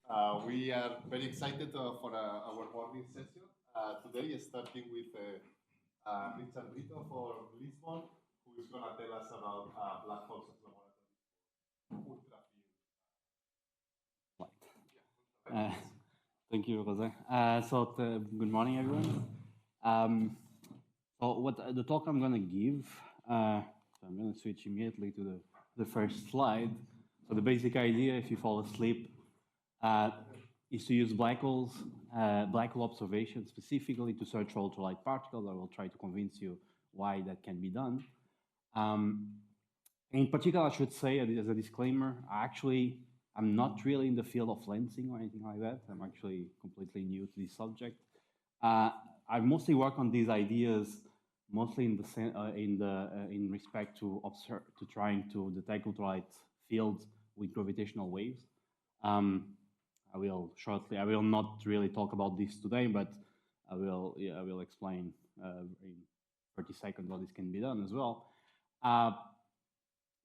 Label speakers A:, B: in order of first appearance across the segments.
A: We are very excited for our morning session. Today, starting with Richard Brito for Lisbon, who is going to tell us about black holes as laboratories for ultra field.
B: Thank you, Jose. Good morning, everyone. So what the talk I'm going to give, so I'm going to switch immediately to the first slide. So the basic idea, if you fall asleep, is to use black hole observation specifically to search for ultralight particles. I will try to convince you why that can be done. In particular, I should say as a disclaimer, I'm not really in the field of lensing or anything like that. I'm actually completely new to this subject. I mostly work on these ideas, mostly in respect to trying to detect ultralight fields with gravitational waves. I will not really talk about this today, but I will explain in 30 seconds how this can be done as well.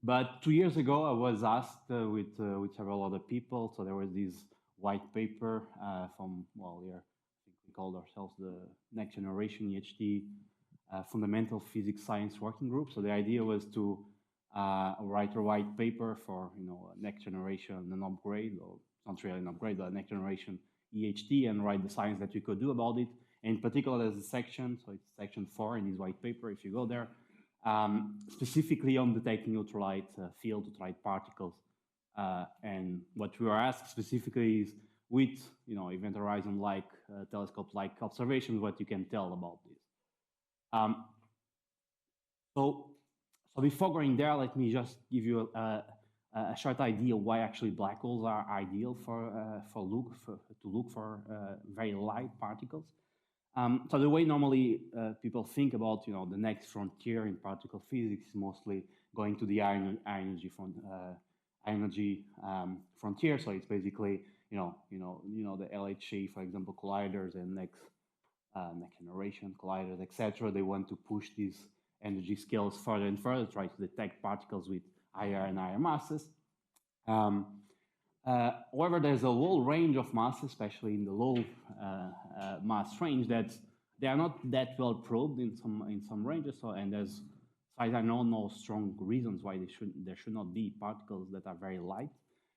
B: But 2 years ago, I was asked with several other people. So there was this white paper from, well, here, I think we called ourselves the next generation ngEHT fundamental physics science working group. So the idea was to write a white paper for, next generation, an upgrade, or not really an upgrade, but next generation EHT, and write the science that we could do about it. In particular, there's a section, so it's section 4 in this white paper, if you go there, specifically on detecting ultralight field, ultralight particles. And what we were asked specifically is with, event horizon-like, telescope-like observations, what you can tell about this. So before going there, let me just give you a short idea why actually black holes are ideal to look for very light particles. So the way normally people think about the next frontier in particle physics is mostly going to the high energy frontier. So it's basically the LHC, for example, colliders and next generation colliders, etc. They want to push these energy scales further and further, try to detect particles with higher and higher masses. However, there's a whole range of masses, especially in the low mass range, that they are not that well probed in some ranges. So, and there's, as I know, no strong reasons why there should not be particles that are very light.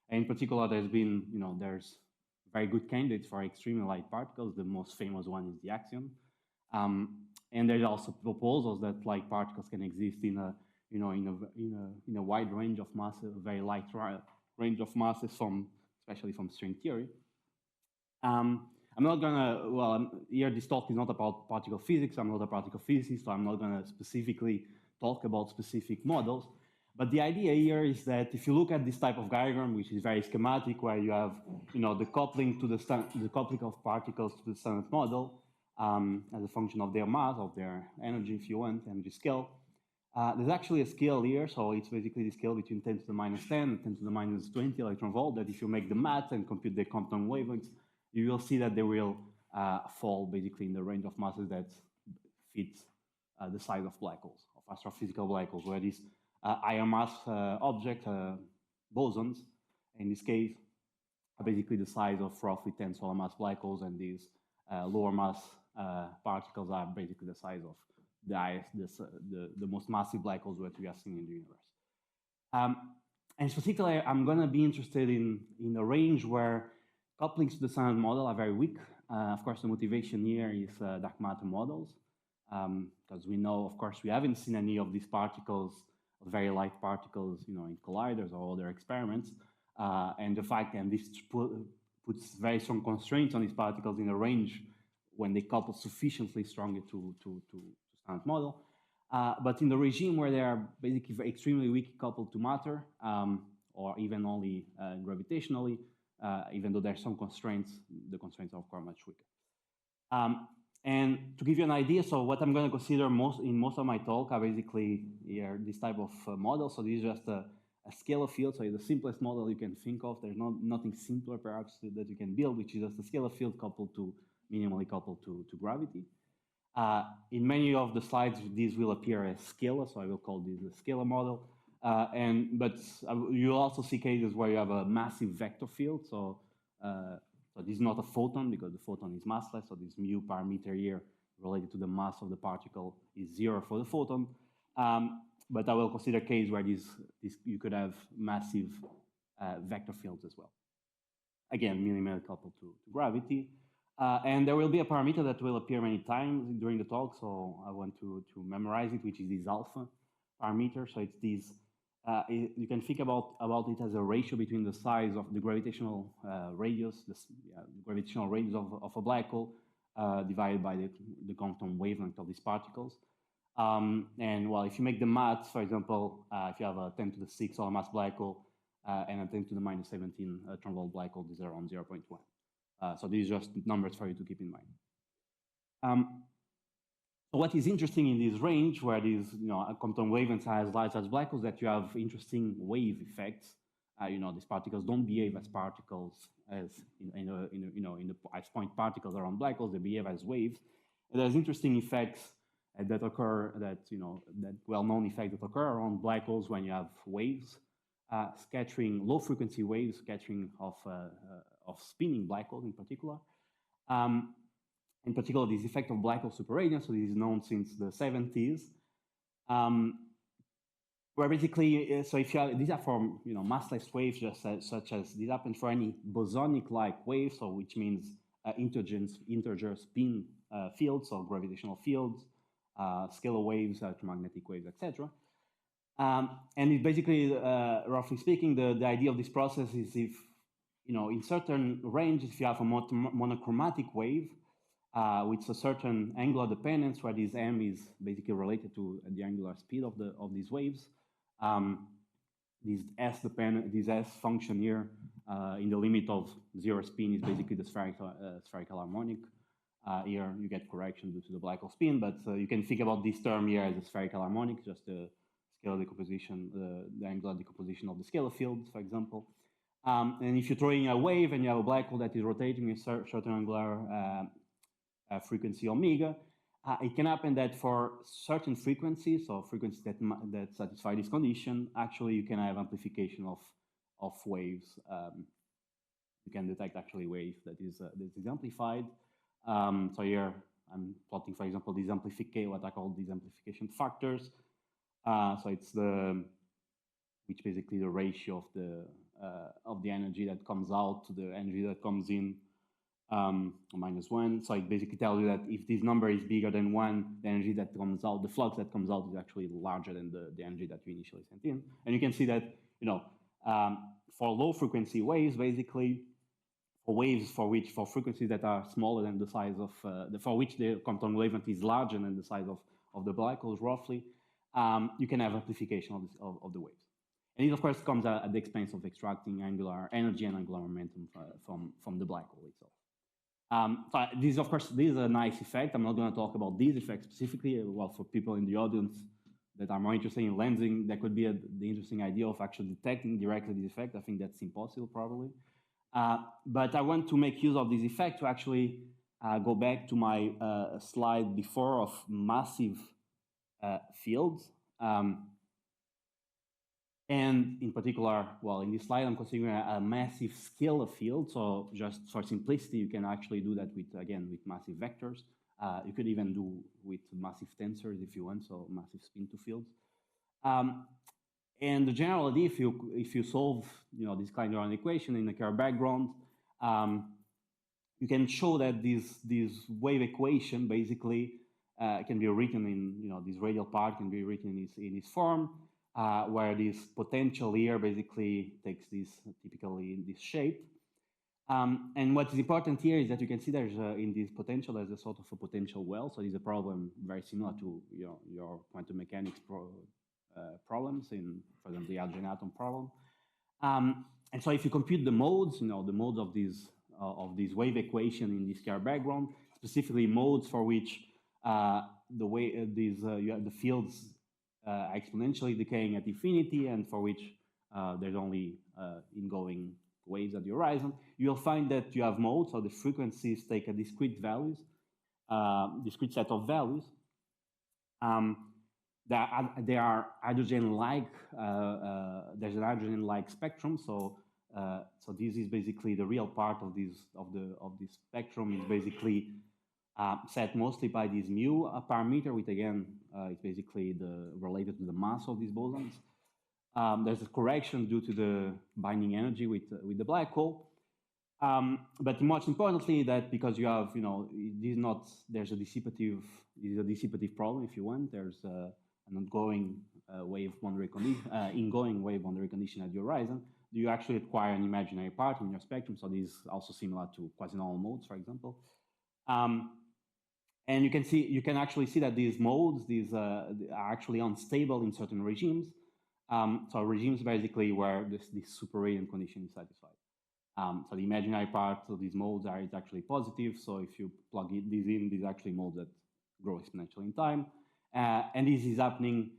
B: And in particular, there's very good candidates for extremely light particles. The most famous one is the axion. And there's also proposals that light particles can exist in a wide range of masses, very light range of masses, especially from string theory. I'm not gonna, here this talk is not about particle physics. I'm not a particle physicist, so I'm not gonna specifically talk about specific models. But the idea here is that if you look at this type of diagram, which is very schematic, where you have, the coupling of particles to the standard model as a function of their mass, of their energy, if you want, energy scale. There's actually a scale here, so it's basically the scale between 10 to the minus 10 and 10 to the minus 20 electron volt, that if you make the math and compute the quantum wavelengths, you will see that they will fall basically in the range of masses that fit the size of black holes, of astrophysical black holes, where these higher mass objects, bosons, in this case, are basically the size of roughly 10 solar mass black holes, and these lower mass particles are basically the size of the most massive black holes that we are seeing in the universe. And specifically, I'm going to be interested in a range where couplings to the standard model are very weak. Of course, the motivation here is dark matter models, because we know, of course, we haven't seen any of these particles, very light particles, in colliders or other experiments. And the fact that this puts very strong constraints on these particles in a range when they couple sufficiently strongly to standard model. But in the regime where they are basically extremely weak coupled to matter, or even only gravitationally, even though there are some constraints, the constraints are of course much weaker. And to give you an idea, so what I'm going to consider in most of my talk are basically here this type of model. So this is just a scalar field. So it's the simplest model you can think of. There's nothing simpler perhaps that you can build, which is just a scalar field minimally coupled to gravity. In many of the slides, these will appear as scalar, so I will call this a scalar model. But you'll also see cases where you have a massive vector field. So So this is not a photon because the photon is massless. So this mu parameter here related to the mass of the particle is 0 for the photon. But I will consider a case where you could have massive vector fields as well. Again, minimally coupled to gravity. And there will be a parameter that will appear many times during the talk, so I want to memorize it, which is this alpha parameter. So it's this, you can think about it as a ratio between the size of the gravitational radius, the gravitational radius of a black hole divided by the quantum wavelength of these particles. And well, if you make the maths, for example, if you have a 10 to the 6 solar mass black hole and a 10 to the minus 17 Tron black hole, these are around 0.1. So these are just numbers for you to keep in mind. So what is interesting in this range, where these quantum wavelengths has large black holes, that you have interesting wave effects. These particles don't behave as particles as as point particles around black holes. They behave as waves. And there's interesting effects that occur, that well-known effects that occur around black holes when you have waves, scattering, low-frequency waves, scattering of spinning black holes in particular. In particular, this effect of black hole superradiant, so this is known since the 70s, where basically, so if you have, these are from massless waves, such as this happens for any bosonic-like wave, so which means integer spin fields, so gravitational fields, scalar waves, electromagnetic waves, etc. And it basically, roughly speaking, the idea of this process is if, in certain ranges, if you have a monochromatic wave with a certain angular dependence, where this m is basically related to the angular speed of these waves, this S function here in the limit of 0 spin is basically the spherical harmonic. Here you get correction due to the black hole spin, but you can think about this term here as a spherical harmonic, just the scalar decomposition, the angular decomposition of the scalar field, for example. And if you throw in a wave and you have a black hole that is rotating with certain angular frequency omega, it can happen that for certain frequencies, so frequencies that satisfy this condition, actually you can have amplification of waves. You can detect actually waves that is amplified. So here I'm plotting, for example, these what I call these amplification factors. So it's which basically the ratio of the energy that comes out to the energy that comes in, -1. So it basically tells you that if this number is bigger than 1, the energy that comes out, the flux that comes out, is actually larger than the energy that you initially sent in. And you can see that, for low frequency waves, basically, for frequencies that are smaller than the size of, for which the quantum wavelength is larger than the size of the black holes, roughly, you can have amplification of the waves. And it, of course, comes at the expense of extracting angular energy and angular momentum from the black hole itself. So this is a nice effect. I'm not going to talk about these effects specifically. Well, for people in the audience that are more interested in lensing, that could be the interesting idea of actually detecting directly this effect. I think that's impossible, probably. But I want to make use of this effect to actually go back to my slide before of massive fields. And in particular, well, in this slide, I'm considering a massive scalar field. So just for simplicity, you can actually do that with massive vectors. You could even do with massive tensors if you want, so massive spin to fields. And the general idea, if you solve this kind of an equation in a Kerr background, you can show that this wave equation basically can be written in this radial part can be written in this form, where this potential here basically takes this typically in this shape. And what is important here is that you can see there's in this potential there's a sort of a potential well. So it's a problem very similar to your quantum mechanics problems for example, the hydrogen atom problem. And so if you compute the modes, the modes of this wave equation in this Kerr background, specifically modes for which you have the fields exponentially decaying at infinity, and for which there's only ingoing waves at the horizon, you'll find that you have modes, so the frequencies take a discrete set of values. They are hydrogen-like. There's an hydrogen-like spectrum, so So this is basically the real part of this spectrum is basically set mostly by this mu parameter, which again is basically related to the mass of these bosons. There's a correction due to the binding energy with the black hole. But much importantly, that because you have, there's a dissipative problem, if you want. There's an ongoing wave boundary condition, ingoing wave boundary condition at the horizon. You actually acquire an imaginary part in your spectrum. So this is also similar to quasi-normal modes, for example. And you can actually see that these modes, are actually unstable in certain regimes. So regimes basically where this superradiant condition is satisfied. So the imaginary part of these modes is actually positive. So if you plug these in, these are actually modes that grow exponentially in time. And this is happening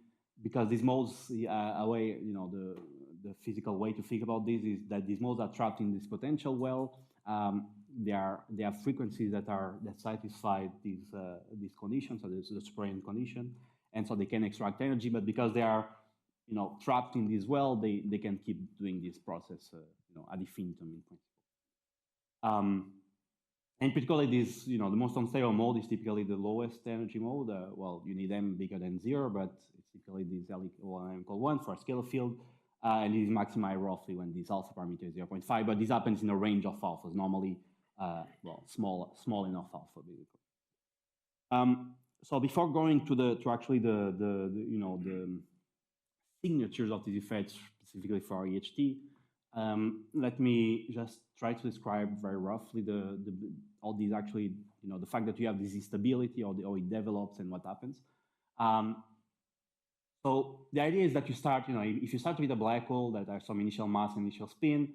B: because these modes, the physical way to think about this is that these modes are trapped in this potential well. They have frequencies that satisfy these conditions, so this is the superradiant condition, and so they can extract energy. But because they are trapped in this well, they can keep doing this process ad infinitum in principle. And particularly this, the most unstable mode is typically the lowest energy mode. Well, you need m bigger than 0, but it's typically this L equal 1 for a scalar field. And it is maximized roughly when this alpha parameter is 0.5, but this happens in a range of alphas, normally, small enough alpha, basically. So before going to actually the signatures of these effects, specifically for EHT, let me just try to describe very roughly all these actually, the fact that you have this instability or how it develops and what happens. So the idea is that you start, if you start with a black hole that has some initial mass, initial spin,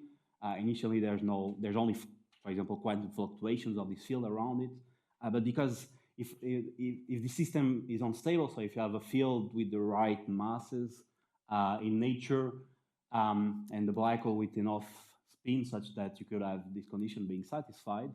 B: initially there's only, for example, quantum fluctuations of this field around it. But because if the system is unstable, so if you have a field with the right masses in nature, and the black hole with enough spin such that you could have this condition being satisfied,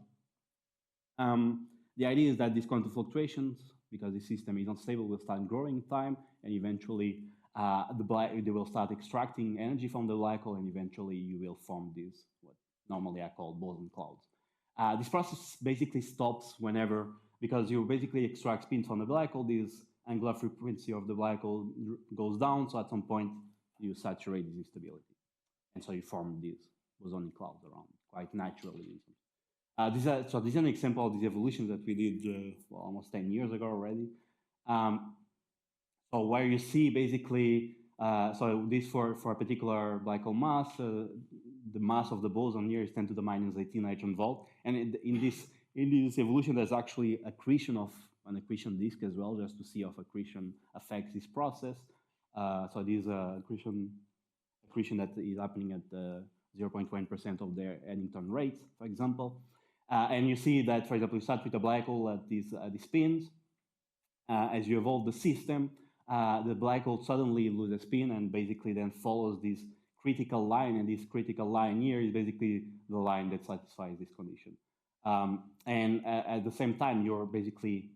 B: the idea is that these quantum fluctuations, because the system is unstable, will start growing in time, and eventually they will start extracting energy from the black hole, and eventually you will form these, what normally are called boson clouds. This process basically stops whenever, because you basically extract spins from the black hole, this angular frequency of the black hole goes down, so at some point you saturate this instability. And so you form these bosonic clouds around quite naturally. So this is an example of this evolution that we did almost 10 years ago already. So where you see basically, so this for a particular black hole mass, the mass of the boson here is 10 to the minus 18 electron volt. And in this evolution, there's actually accretion of an accretion disk as well, just to see if accretion affects this process. So this accretion that is happening at 0.1% of their Eddington rate, for example. And you see that, for example, you start with a black hole at these spins. As you evolve the system, the black hole suddenly loses spin and basically then follows this critical line. And this critical line here is basically the line that satisfies this condition. And at the same time, you're basically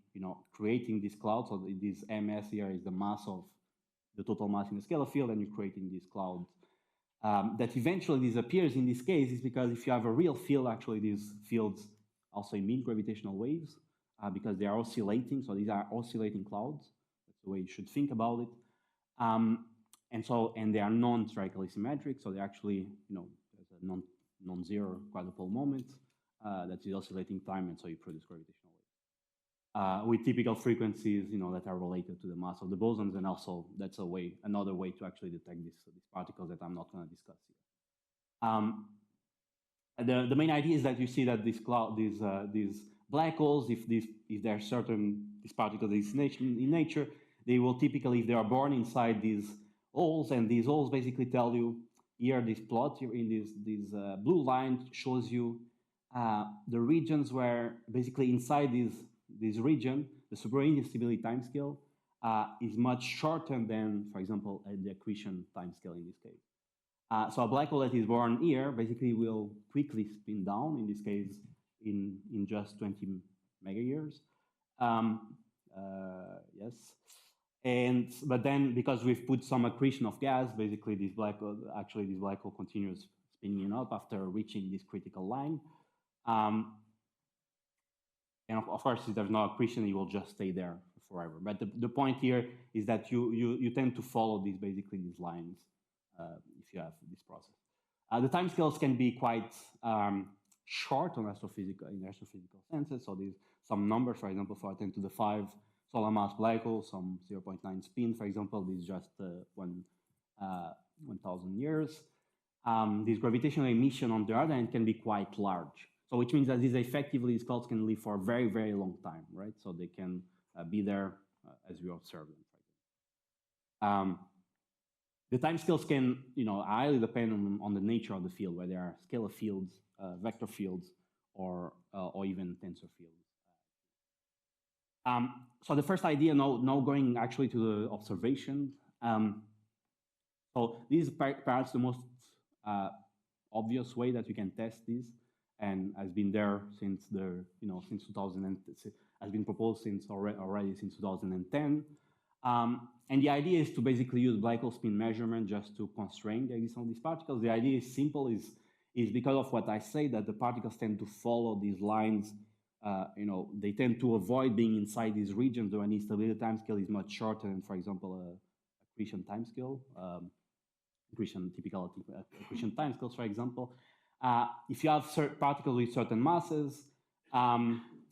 B: creating this cloud. So this ms here is the mass of the total mass in the scalar field, and you're creating this cloud. That eventually disappears in this case is because if you have a real field, actually these fields also emit gravitational waves because they are oscillating. So these are oscillating clouds. That's the way you should think about it. And they are non-strictly symmetric. So they actually, there's a non-zero quadrupole moment that is oscillating time, and so you produce gravitational waves with typical frequencies, that are related to the mass of the bosons, and also that's another way to actually detect these particles that I'm not going to discuss here. The main idea is that you see that these black holes, if there are these particles in nature, they will typically, if they are born inside these holes, and these holes basically tell you here, this plot here in this blue line shows you the regions where basically inside this region, the superradiant stability timescale is much shorter than, for example, the accretion timescale in this case. So a black hole that is born here basically will quickly spin down, in this case, in just 20 mega years. Yes. But then, because we've put some accretion of gas, basically this black hole continues spinning up after reaching this critical line. And of course, if there's no accretion, it will just stay there forever. But the point here is that you tend to follow these lines if you have this process. The timescales can be quite short in astrophysical senses. So these some numbers, for example, for 10 to the 5 solar mass black hole, some 0.9 spin, for example, this is just 1,000 years. This gravitational emission on the other hand can be quite large. So which means that these clouds can live for a very, very long time, right? So they can be there as we observe them. The timescales can, highly depend on the nature of the field, whether they are scalar fields, vector fields, or even tensor fields. So the first idea, now going actually to the observation. So this is perhaps the most obvious way that you can test this, and has been there since since 2000, has been proposed already since 2010. And the idea is to basically use black hole spin measurement just to constrain the existence of these particles. The idea is simple, is because of what I say, that the particles tend to follow these lines. They tend to avoid being inside these regions where an instability timescale is much shorter than, for example, accretion timescale, typical accretion timescales, for example. If you have particles with certain masses,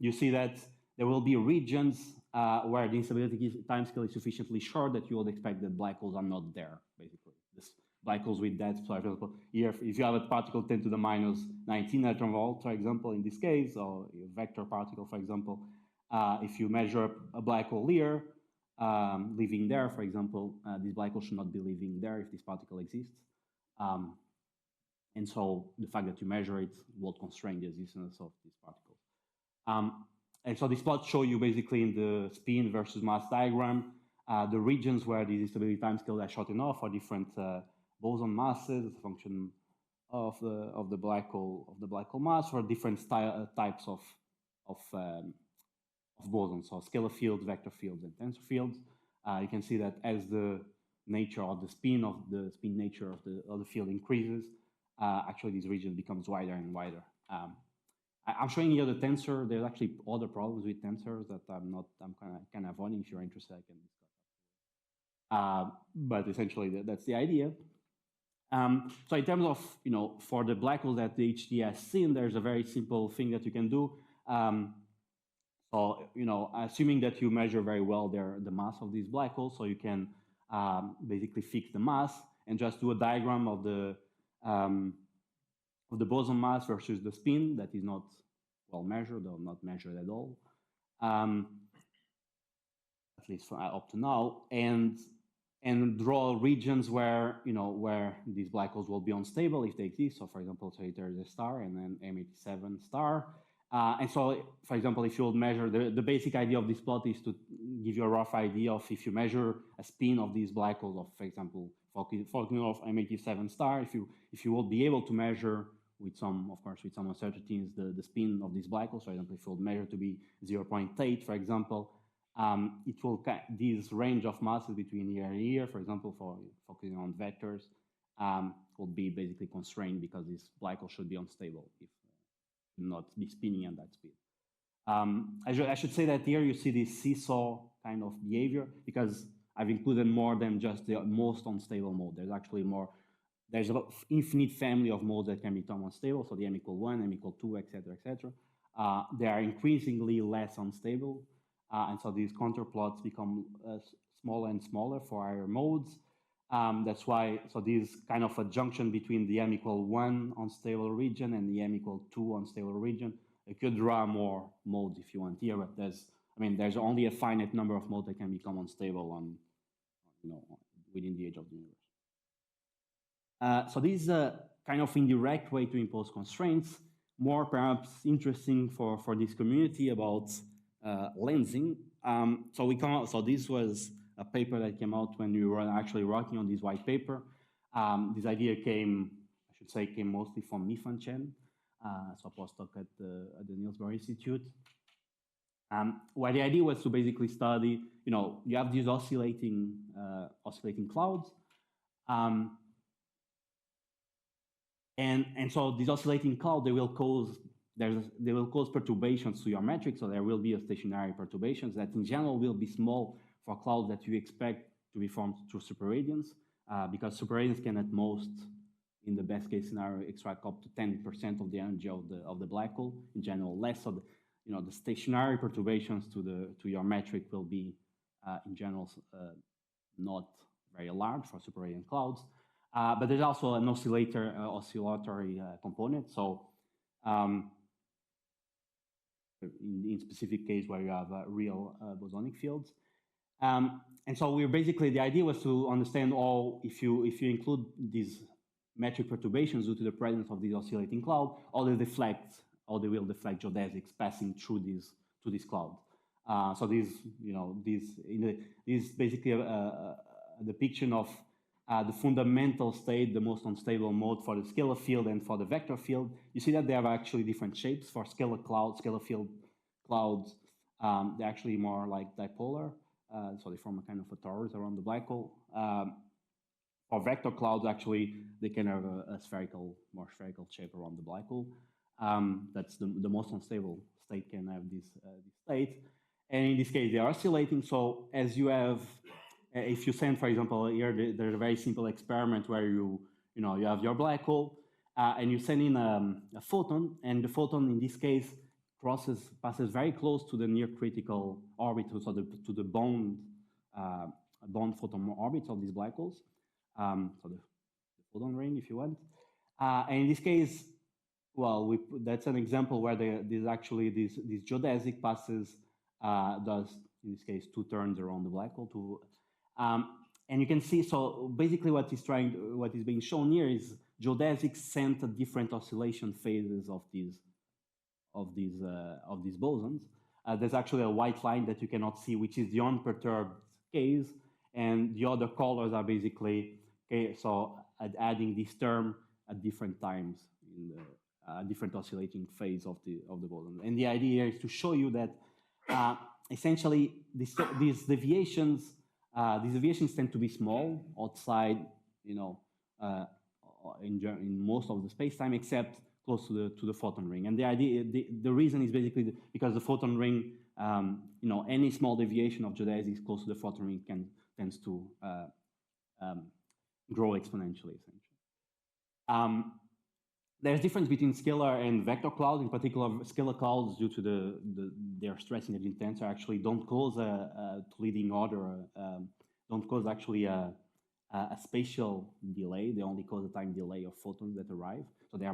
B: you see that there will be regions where the instability timescale is sufficiently short that you would expect that black holes are not there, basically. This black holes with that, for example, here, if you have a particle 10 to the minus 19 electron volt, for example, in this case, or a vector particle, for example, if you measure a black hole here, living there, for example, this black hole should not be living there if this particle exists. And so the fact that you measure it will constrain the existence of these particles. And so these plots show you basically in the spin versus mass diagram, the regions where the instability timescale are short enough for different boson masses as a function of the black hole mass for different types of bosons, so scalar fields, vector fields, and tensor fields. You can see that as the nature of the spin nature of the field increases, actually this region becomes wider and wider. I'm showing you the tensor. There's actually other problems with tensors that I'm kind of avoiding. If you're interested, I can discuss. But essentially, that's the idea. So in terms of, for the black hole that the EHT has seen, there's a very simple thing that you can do. So, assuming that you measure very well the mass of these black holes, so you can basically fix the mass and just do a diagram of the boson mass versus the spin that is not well measured or not measured at all, at least up to now, and draw regions where where these black holes will be unstable if they exist. So, for example, say there's a star and then M87 star. And so, for example, if you would measure, the basic idea of this plot is to give you a rough idea of if you measure a spin of these black holes, of, for example, focusing off M87 star, if you would be able to measure with some uncertainties the spin of these black holes, for example, if you would measure to be 0.8, for example, it will this range of masses between here and here, for example, for focusing on vectors, will be basically constrained because this black hole should be unstable if not be spinning at that speed. I should say that here you see this seesaw kind of behavior because I've included more than just the most unstable mode. There's actually more. There's an infinite family of modes that can become unstable. So the M equal 1, M equal 2, etc., etc. They are increasingly less unstable. And so these contour plots become smaller and smaller for higher modes. That's why, so this kind of a junction between the M equal 1 unstable region and the M equal 2 unstable region. You could draw more modes if you want here, but there's only a finite number of modes that can become unstable within the age of the universe. So this is a kind of indirect way to impose constraints, more perhaps interesting for this community about lensing. So this was a paper that came out when we were actually working on this white paper. This idea came mostly from Mi-Fan Chen, so a postdoc at the Niels Bohr Institute. Where the idea was to basically study, you have these oscillating clouds, And so these oscillating clouds, they will cause perturbations to your metric. So there will be a stationary perturbations that in general will be small for clouds that you expect to be formed through superradiance, because superradiance can at most, in the best case scenario, extract up to 10% of the energy of the black hole. In general, less. So the stationary perturbations to your metric will be in general not very large for superradiant clouds. But there's also an oscillatory component. So in specific case where you have real bosonic fields. And so the idea was to understand if you include these metric perturbations due to the presence of this oscillating cloud, all they will deflect geodesics passing through this cloud. So this is basically a depiction of the fundamental state, the most unstable mode for the scalar field and for the vector field. You see that they have actually different shapes. For scalar field clouds, they're actually more like dipolar. So they form a kind of a torus around the black hole. For vector clouds, actually, they can have a more spherical shape around the black hole. That's the most unstable state can have this state. And in this case, they are oscillating. So as you have, if you send, for example, here, there's a very simple experiment where you have your black hole and you send in a photon, and the photon in this case passes very close to the near critical orbit, so to the bound photon orbits of these black holes, so the photon ring, if you want. And in this case, well, that's an example where this geodesic passes does in this case 2 turns around the black hole. And you can see, so basically what is being shown here is geodesics sent at different oscillation phases of these bosons. There's actually a white line that you cannot see, which is the unperturbed case, and the other colors are basically so adding this term at different times in the different oscillating phase of the boson. And the idea here is to show you that essentially these deviations tend to be small outside, in most of the space-time, except close to the photon ring. And the reason is basically because the photon ring, any small deviation of geodesics close to the photon ring tends to grow exponentially, essentially. There's difference between scalar and vector clouds. In particular, scalar clouds, due to their stress energy tensor, actually don't cause a leading order, don't cause actually a spatial delay. They only cause a time delay of photons that arrive. So they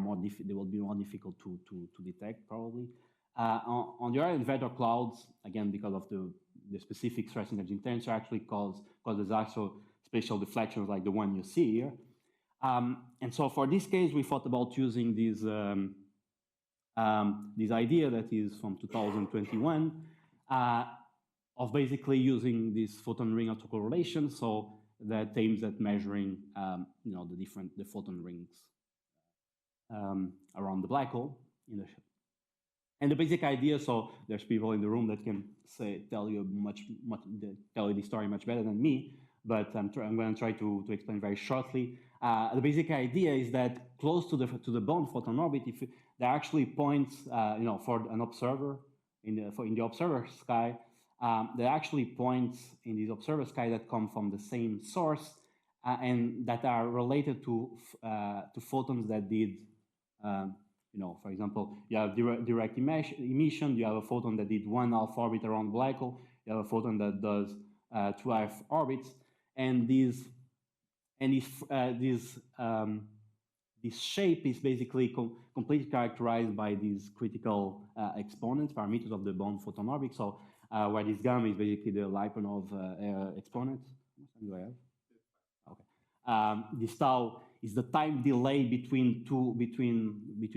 B: will be more difficult to detect, probably. On the other hand, vector clouds, again, because of the specific stress energy tensor, actually causes also spatial deflections like the one you see here. And so for this case, we thought about using this idea that is from 2021 of basically using this photon ring autocorrelation, so that aims at measuring the photon rings around the black hole and the basic idea. So there's people in the room that can tell you the story much better than me, but I'm going to try to explain very shortly. The basic idea is that close to the bound photon orbit, if there are actually points, for an observer in the observer sky, there are actually points in this observer sky that come from the same source and that are related to photons that did, for example, you have direct emission. You have a photon that did 1 alpha orbit around the black hole. You have a photon that does 2 alpha orbits, and this shape is basically completely characterized by these critical exponents, parameters of the bound photon orbit. So where this gamma is basically the Lyapunov exponent. Do I have? Okay. This tau is the time delay between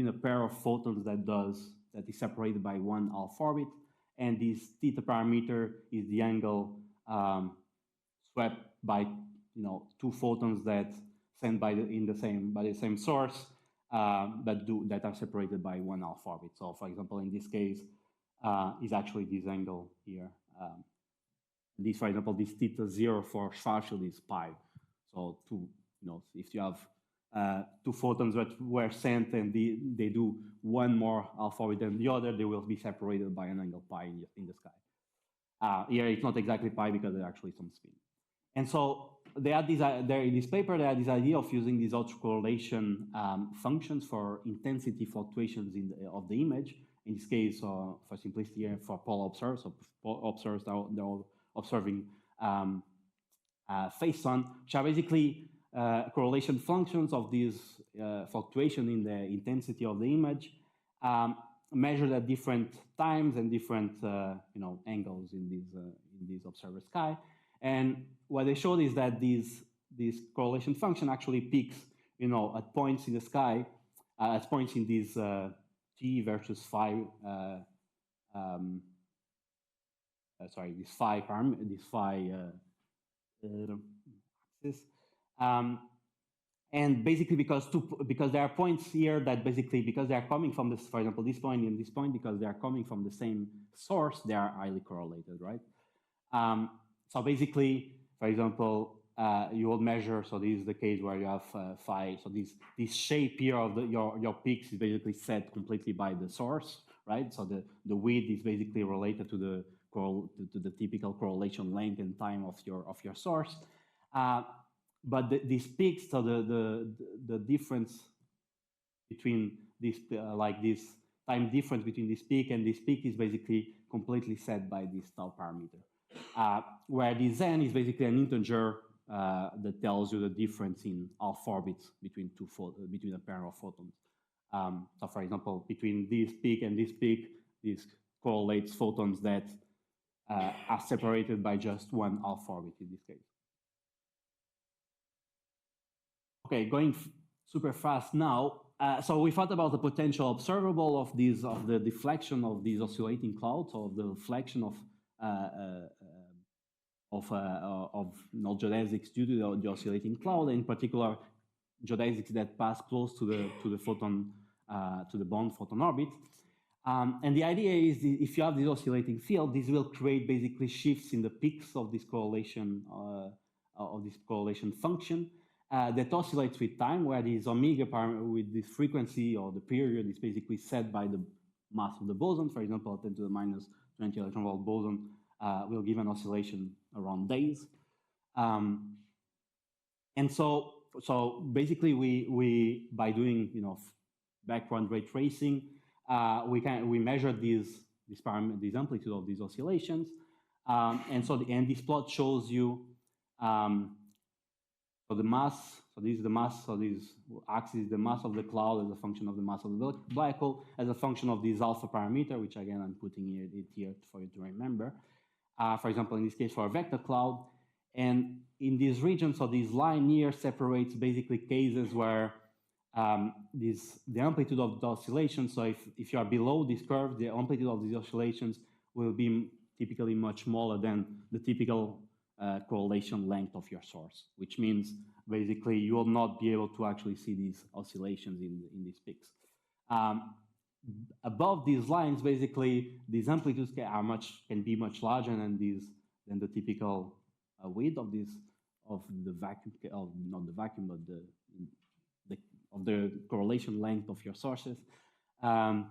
B: a pair of photons that is separated by 1 alpha orbit, and this theta parameter is the angle swept by 2 photons that sent by the same source that are separated by 1 alpha orbit. So, for example, in this case, is actually this angle here. For example, this theta 0 for Schwarzschild is pi. So if you have two photons that were sent and they do one more alpha orbit than the other, they will be separated by an angle pi in the sky. Here it's not exactly pi because there's actually some spin. And so they had this, in this paper, they had this idea of using these autocorrelation functions for intensity fluctuations of the image. In this case, for simplicity, for polar observers, so observers, they're all observing phase sun, which are basically correlation functions of these fluctuation in the intensity of the image, measured at different times and different angles in this observer sky. And what they showed is that this correlation function actually peaks, at points in the sky, at points in this t versus phi, this phi axis. And basically because there are points here that basically, because they are coming from this, for example, this point and this point, because they are coming from the same source, they are highly correlated, right? So basically, for example, you will measure, so this is the case where you have phi, so this shape here of your peaks is basically set completely by the source, right? So the width is basically related to the typical correlation length and time of your source. But these peaks, so the difference between this, this time difference between this peak and this peak is basically completely set by this tau parameter. Where this n is basically an integer that tells you the difference in alpha orbits between a pair of photons. So for example, between this peak and this peak, this correlates photons that are separated by just one alpha orbit in this case. Okay, going super fast now. So we thought about the potential observable of the deflection of these oscillating clouds, of the deflection of geodesics due to the oscillating cloud, in particular geodesics that pass close to the photon, to the bound photon orbit. And the idea is, if you have this oscillating field, this will create basically shifts in the peaks of this correlation function that oscillates with time, where this omega parameter with this frequency or the period is basically set by the mass of the boson. For example, 10 to the minus 20 electron volt boson will give an oscillation around days. And so basically we by doing background ray tracing, we measure this amplitude of these oscillations, and this plot shows you so the mass. So this is the mass. So this axis is the mass of the cloud as a function of the mass of the black hole, as a function of this alpha parameter, which again I'm putting here for you to remember. For example, in this case for a vector cloud, and in this region, so this line here separates basically cases where the amplitude of the oscillation. So if you are below this curve, the amplitude of these oscillations will be typically much smaller than the typical correlation length of your source, which means basically you will not be able to actually see these oscillations in these peaks. Above these lines, basically these amplitudes can be much larger than the typical width of the vacuum, not the vacuum, but the correlation length of your sources. And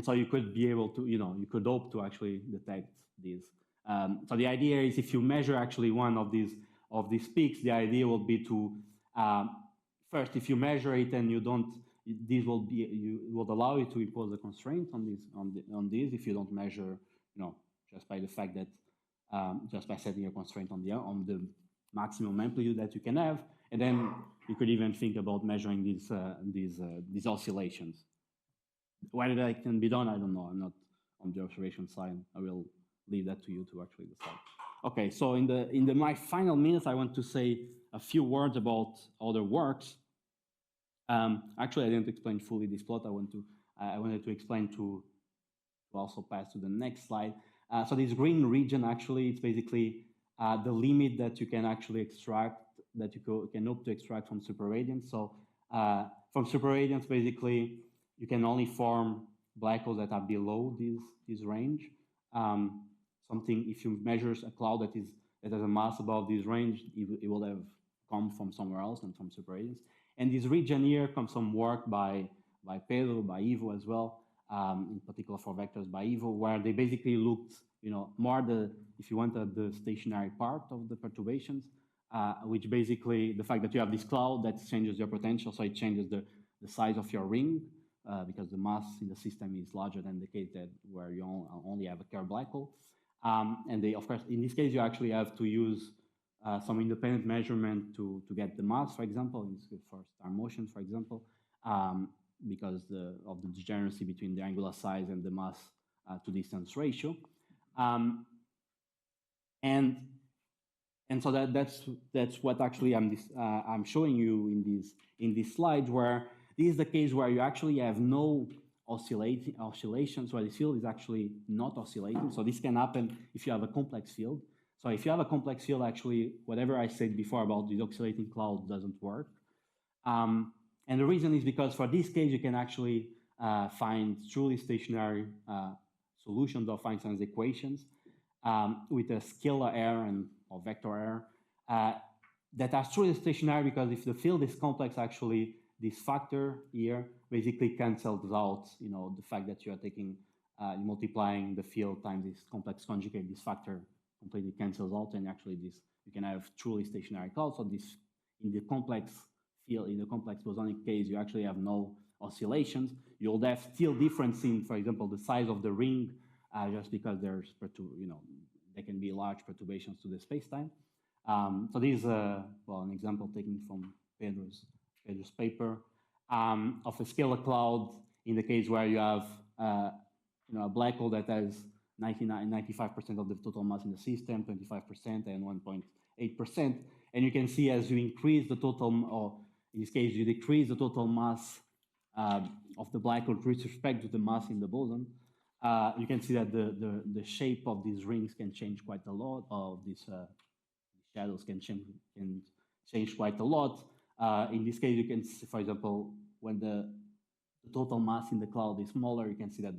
B: so you could be able to, you could hope to actually detect these. So the idea is, if you measure actually one of these peaks, the idea will be to first, if you measure it and you don't, this will allow you to impose a constraint on this. If you don't measure, just by the fact that just by setting a constraint on the maximum amplitude that you can have, and then you could even think about measuring these oscillations. Whether that can be done, I don't know. I'm not on the observation side. I will leave that to you to actually decide. Okay, so in my final minutes, I want to say a few words about other works. Actually, I didn't explain fully this plot. I wanted to explain to also pass to the next slide. So this green region, actually, it's basically the limit that you can actually extract, that you can hope to extract from superradiance. So from superradiance, basically, you can only form black holes that are below this range. If you measure a cloud that has a mass above this range, it will have come from somewhere else and from superradiance. And this region here comes from work by Pedro, by Ivo as well, in particular for vectors by Ivo, where they basically looked, more if you want, at the stationary part of the perturbations, which basically the fact that you have this cloud that changes your potential, so it changes the size of your ring, because the mass in the system is larger than the case where you only have a pure black hole. And of course, in this case, you actually have to use some independent measurement to get the mass, for example, for star motion, for example, because of the degeneracy between the angular size and the mass to distance ratio. And so that's what actually I'm showing you in this slide, where this is the case where you actually have no oscillations, where the field is actually not oscillating. So this can happen if you have a complex field. So if you have a complex field, actually, whatever I said before about the oscillating cloud doesn't work. And the reason is because for this case, you can actually find truly stationary solutions of Einstein's equations with a scalar error or vector error that are truly stationary, because if the field is complex, actually, this factor here basically cancels out, the fact that you are taking, multiplying the field times this complex conjugate, this factor completely cancels out, and actually you can have truly stationary cloud. So this, in the complex field, in the complex bosonic case, you actually have no oscillations. You'll have still difference in, for example, the size of the ring, just because there can be large perturbations to the spacetime. So this is an example taken from Pedro's paper of a scalar cloud in the case where you have a black hole that has 95% of the total mass in the system, 25% and 1.8%. And you can see as you increase the total, or in this case, you decrease the total mass of the black hole with respect to the mass in the boson, you can see that the shape of these rings can change quite a lot, or these shadows can change quite a lot. In this case, you can see, for example, when the total mass in the cloud is smaller, you can see that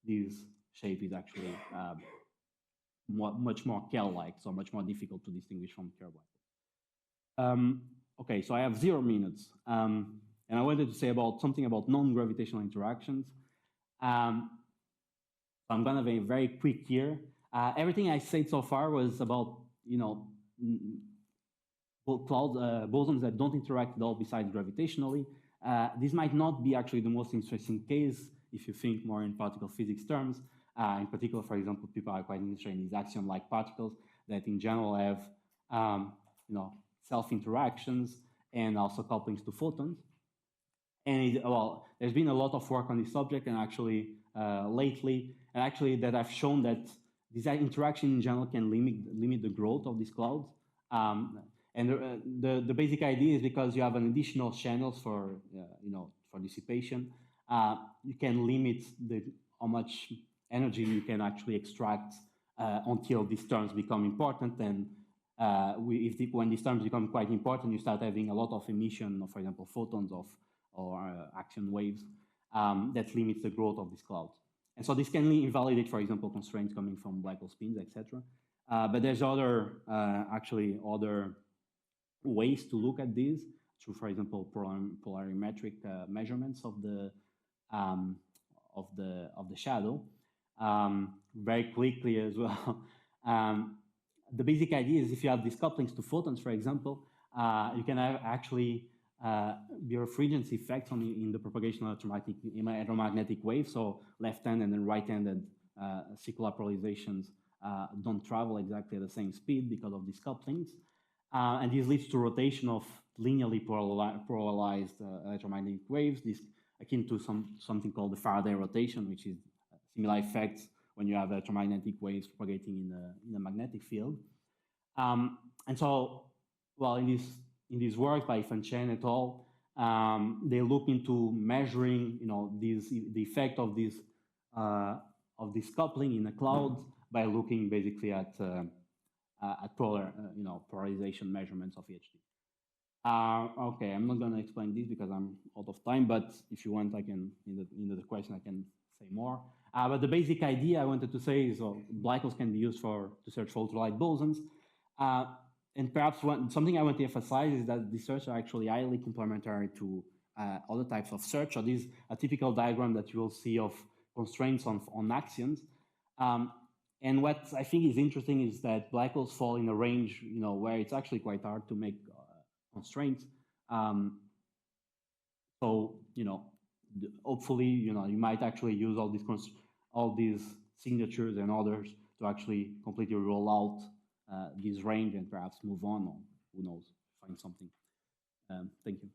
B: this shape is actually much more Kell-like, so much more difficult to distinguish from Kerr black holes. Okay, so I have 0 minutes, and I wanted to say something about non-gravitational interactions. So I'm going to be very quick here. Everything I said so far was about bosons that don't interact at all besides gravitationally. This might not be actually the most interesting case if you think more in particle physics terms. In particular, for example, people are quite interested in these axion-like particles that in general have self-interactions and also couplings to photons. And there's been a lot of work on this subject, and actually lately, that have shown that this interaction in general can limit the growth of these clouds. And the basic idea is because you have an additional channels for dissipation, you can limit how much energy you can actually extract until these terms become important. And when these terms become quite important, you start having a lot of emission of, for example, photons or action waves that limits the growth of these clouds. And so this can invalidate, for example, constraints coming from black hole spins, etc. But there's other ways to look at these through, for example, polarimetric measurements of the shadow. Very quickly as well. The basic idea is if you have these couplings to photons, for example, you can have actually birefringence effects in the propagation of electromagnetic waves. So left-handed and right-handed circular polarizations don't travel exactly at the same speed because of these couplings. And this leads to rotation of linearly polarized electromagnetic waves, this akin to something called the Faraday rotation, which is similar effects when you have electromagnetic waves propagating in a magnetic field. And so, well, in this work by Fan Chen et al., they look into measuring, the effect of this coupling in a cloud by looking basically at polarization measurements of EHT. Okay, I'm not going to explain this because I'm out of time, but if you want, I can, in the question, I can say more. But the basic idea I wanted to say is black holes can be used to search for ultralight bosons. and perhaps something I want to emphasize is that these search are actually highly complementary to other types of search. So this is a typical diagram that you will see of constraints on axioms. And what I think is interesting is that black holes fall in a range, where it's actually quite hard to make constraints. So, hopefully, you might actually use all these signatures and others to actually completely roll out this range and perhaps move on, or who knows, find something. Thank you.